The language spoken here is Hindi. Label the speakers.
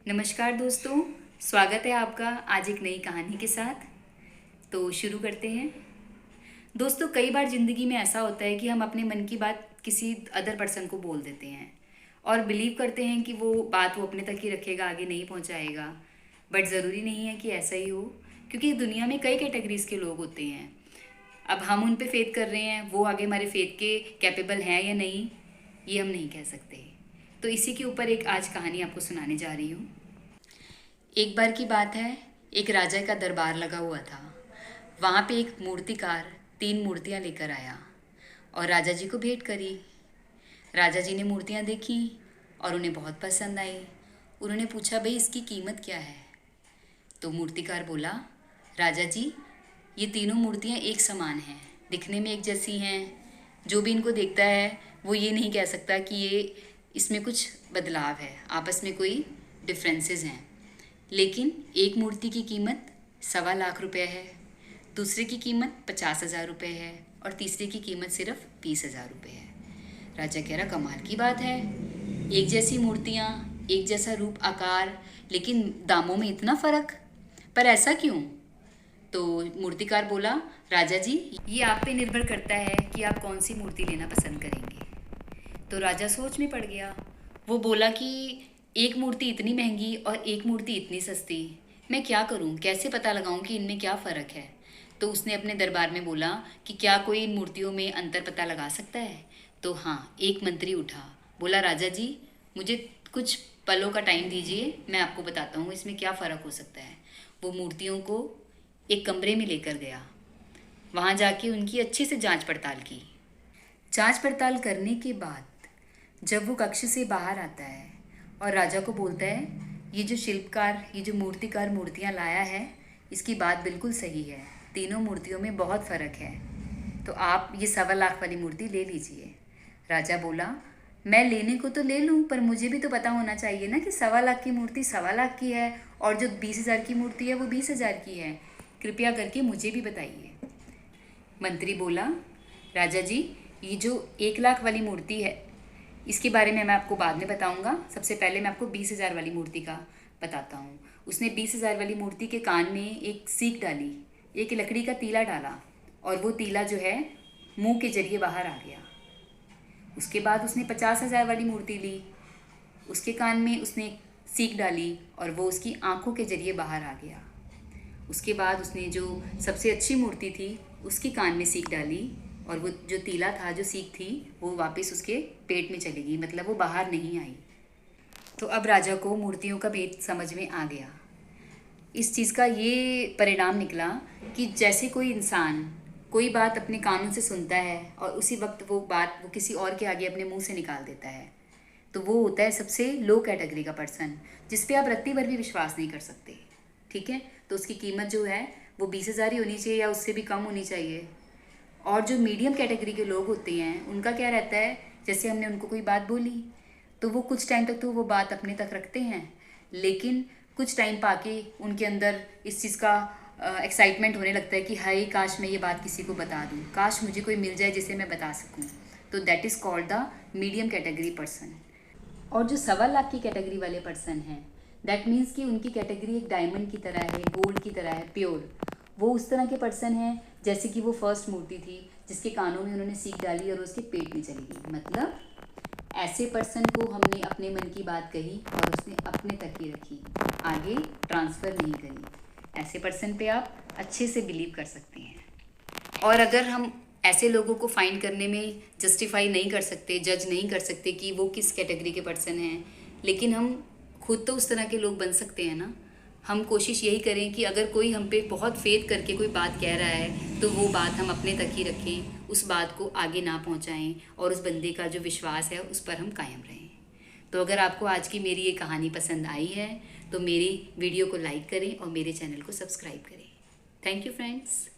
Speaker 1: नमस्कार दोस्तों, स्वागत है आपका आज एक नई कहानी के साथ। तो शुरू करते हैं। दोस्तों, कई बार ज़िंदगी में ऐसा होता है कि हम अपने मन की बात किसी अदर पर्सन को बोल देते हैं और बिलीव करते हैं कि वो बात वो अपने तक ही रखेगा, आगे नहीं पहुंचाएगा। बट ज़रूरी नहीं है कि ऐसा ही हो, क्योंकि दुनिया में कई कैटेगरीज के लोग होते हैं। अब हम उन पे फेथ कर रहे हैं, वो आगे हमारे फेथ के कैपेबल हैं या नहीं, ये हम नहीं कह सकते। तो इसी के ऊपर एक आज कहानी आपको सुनाने जा रही हूँ। एक बार की बात है, एक राजा का दरबार लगा हुआ था। वहाँ पे एक मूर्तिकार 3 मूर्तियाँ लेकर आया और राजा जी को भेंट करी। राजा जी ने मूर्तियाँ देखी और उन्हें बहुत पसंद आई। उन्होंने पूछा, भाई इसकी कीमत क्या है? तो मूर्तिकार बोला, राजा जी ये तीनों मूर्तियाँ एक समान हैं, दिखने में एक जैसी हैं। जो भी इनको देखता है वो ये नहीं कह सकता कि ये इसमें कुछ बदलाव है, आपस में कोई डिफरेंसेस हैं। लेकिन एक मूर्ति की कीमत 1.25 लाख है, दूसरे की कीमत 50,000 रुपये है और तीसरे की कीमत सिर्फ 20,000 रुपये है। राजा कह रहा, कमाल की बात है, एक जैसी मूर्तियाँ, एक जैसा रूप आकार, लेकिन दामों में इतना फ़र्क, पर ऐसा क्यों? तो मूर्तिकार बोला, राजा जी ये आप पे निर्भर करता है कि आप कौन सी मूर्ति लेना पसंद करेंगे। तो राजा सोच में पड़ गया। वो बोला कि एक मूर्ति इतनी महंगी और एक मूर्ति इतनी सस्ती, मैं क्या करूं, कैसे पता लगाऊं कि इनमें क्या फ़र्क है? तो उसने अपने दरबार में बोला कि क्या कोई इन मूर्तियों में अंतर पता लगा सकता है? तो हाँ, एक मंत्री उठा, बोला, राजा जी मुझे कुछ पलों का टाइम दीजिए, मैं आपको बताता हूँ इसमें क्या फ़र्क हो सकता है। वो मूर्तियों को एक कमरे में लेकर गया। वहाँ जाके उनकी अच्छे से जांच पड़ताल की। जांच पड़ताल करने के बाद जब वो कक्ष से बाहर आता है और राजा को बोलता है, ये जो शिल्पकार, ये जो मूर्तिकार मूर्तियाँ लाया है, इसकी बात बिल्कुल सही है, तीनों मूर्तियों में बहुत फ़र्क है, तो आप ये 1.25 लाख वाली मूर्ति ले लीजिए। राजा बोला, मैं लेने को तो ले लूँ, पर मुझे भी तो पता होना चाहिए ना कि 1.25 लाख की मूर्ति 1.25 लाख की है और जो 20,000 की मूर्ति है वो 20,000 की है। कृपया करके मुझे भी बताइए। मंत्री बोला, राजा जी ये जो 1 लाख वाली मूर्ति है इसके बारे में मैं आपको बाद में बताऊंगा, सबसे पहले मैं आपको 20,000 वाली मूर्ति का बताता हूँ। उसने 20,000 वाली मूर्ति के कान में एक सीख डाली, एक लकड़ी का तीला डाला और वो तीला जो है मुंह के जरिए बाहर आ गया। उसके बाद उसने 50,000 वाली मूर्ति ली, उसके कान में उसने सीख डाली और वो उसकी आंखों के जरिए बाहर आ गया। उसके बाद उसने जो सबसे अच्छी मूर्ति थी उसकी कान में सीख डाली और वो जो तीला था, जो सीख थी, वो वापस उसके पेट में चली गई, मतलब वो बाहर नहीं आई। तो अब राजा को मूर्तियों का भेद समझ में आ गया। इस चीज़ का ये परिणाम निकला कि जैसे कोई इंसान कोई बात अपने कानों से सुनता है और उसी वक्त वो बात वो किसी और के आगे अपने मुंह से निकाल देता है, तो वो होता है सबसे लो कैटेगरी का पर्सन, जिस पे आप रत्ती भर भी विश्वास नहीं कर सकते। ठीक है, तो उसकी कीमत जो है वो 20,000 ही होनी चाहिए या उससे भी कम होनी चाहिए। और जो मीडियम कैटेगरी के लोग होते हैं उनका क्या रहता है, जैसे हमने उनको कोई बात बोली तो वो कुछ टाइम तक तो वो बात अपने तक रखते हैं, लेकिन कुछ टाइम पाके उनके अंदर इस चीज़ का एक्साइटमेंट होने लगता है कि हाय काश मैं ये बात किसी को बता दूँ, काश मुझे कोई मिल जाए जिसे मैं बता सकूँ। तो that is called the medium category person. और जो 1.25 लाख की कैटेगरी वाले पर्सन हैं, दैट मीन्स कि उनकी कैटेगरी एक डायमंड की तरह है, गोल्ड की तरह है, प्योर। वो उस तरह के पर्सन हैं जैसे कि वो फर्स्ट मूर्ति थी जिसके कानों में उन्होंने सीख डाली और उसके पेट में चली गई। मतलब ऐसे पर्सन को हमने अपने मन की बात कही और उसने अपने तक ही रखी, आगे ट्रांसफ़र नहीं करी। ऐसे पर्सन पे आप अच्छे से बिलीव कर सकते हैं। और अगर हम ऐसे लोगों को फाइंड करने में जस्टिफाई नहीं कर सकते, जज नहीं कर सकते कि वो किस कैटेगरी के पर्सन हैं, लेकिन हम खुद तो उस तरह के लोग बन सकते हैं ना। हम कोशिश यही करें कि अगर कोई हम पे बहुत फेथ करके कोई बात कह रहा है तो वो बात हम अपने तक ही रखें, उस बात को आगे ना पहुंचाएं और उस बंदे का जो विश्वास है उस पर हम कायम रहें। तो अगर आपको आज की मेरी ये कहानी पसंद आई है तो मेरी वीडियो को लाइक करें और मेरे चैनल को सब्सक्राइब करें। Thank you friends.